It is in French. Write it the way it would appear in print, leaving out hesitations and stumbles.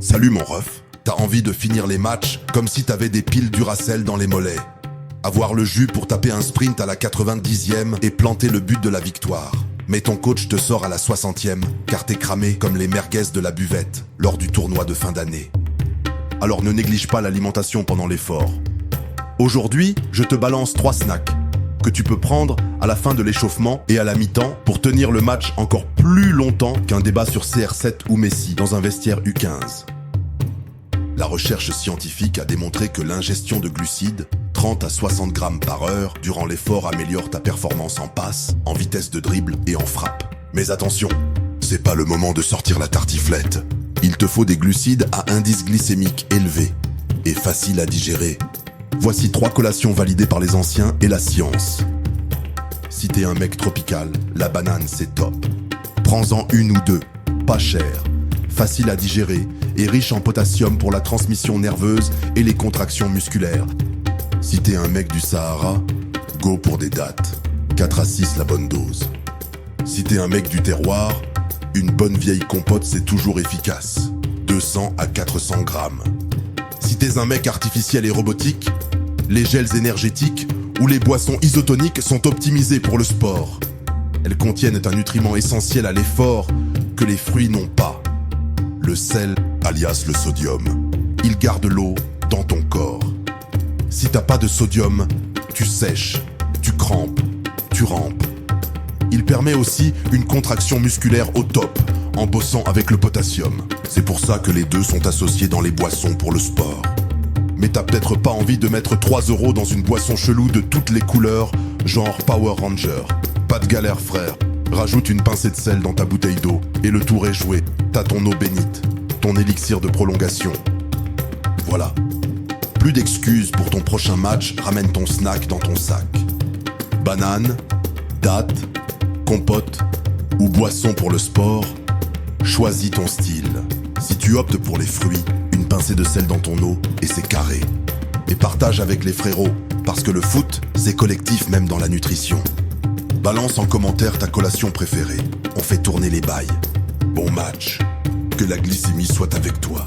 Salut mon ref, t'as envie de finir les matchs comme si t'avais des piles Duracell dans les mollets. Avoir le jus pour taper un sprint à la 90e et planter le but de la victoire. Mais ton coach te sort à la 60e car t'es cramé comme les merguez de la buvette lors du tournoi de fin d'année. Alors ne néglige pas l'alimentation pendant l'effort. Aujourd'hui, je te balance 3 snacks que tu peux prendre à la fin de l'échauffement et à la mi-temps pour tenir le match encore plus longtemps qu'un débat sur CR7 ou Messi dans un vestiaire U15. La recherche scientifique a démontré que l'ingestion de glucides, 30 à 60 grammes par heure, durant l'effort améliore ta performance en passe, en vitesse de dribble et en frappe. Mais attention, c'est pas le moment de sortir la tartiflette. Il te faut des glucides à indice glycémique élevé et facile à digérer. Voici 3 collations validées par les anciens et la science. Si t'es un mec tropical, la banane c'est top. Prends-en une ou 2, pas cher, facile à digérer et riche en potassium pour la transmission nerveuse et les contractions musculaires. Si t'es un mec du Sahara, go pour des dattes, 4 à 6 la bonne dose. Si t'es un mec du terroir, une bonne vieille compote c'est toujours efficace, 200 à 400 grammes. Si t'es un mec artificiel et robotique, les gels énergétiques ou les boissons isotoniques sont optimisées pour le sport. Elles contiennent un nutriment essentiel à l'effort que les fruits n'ont pas. Le sel, alias le sodium. Il garde l'eau dans ton corps. Si t'as pas de sodium, tu sèches, tu crampes, tu rampes. Il permet aussi une contraction musculaire au top en bossant avec le potassium. C'est pour ça que les deux sont associés dans les boissons pour le sport. Mais t'as peut-être pas envie de mettre 3 € dans une boisson chelou de toutes les couleurs, genre Power Ranger. Pas de galère frère, rajoute une pincée de sel dans ta bouteille d'eau et le tour est joué. T'as ton eau bénite, ton élixir de prolongation. Voilà. Plus d'excuses pour ton prochain match, ramène ton snack dans ton sac. Banane, date, compote ou boisson pour le sport, choisis ton style. Si tu optes pour les fruits, une pincée de sel dans ton eau et c'est carré. Et partage avec les frérots, parce que le foot, c'est collectif même dans la nutrition. Balance en commentaire ta collation préférée. On fait tourner les bails. Bon match. Que la glycémie soit avec toi.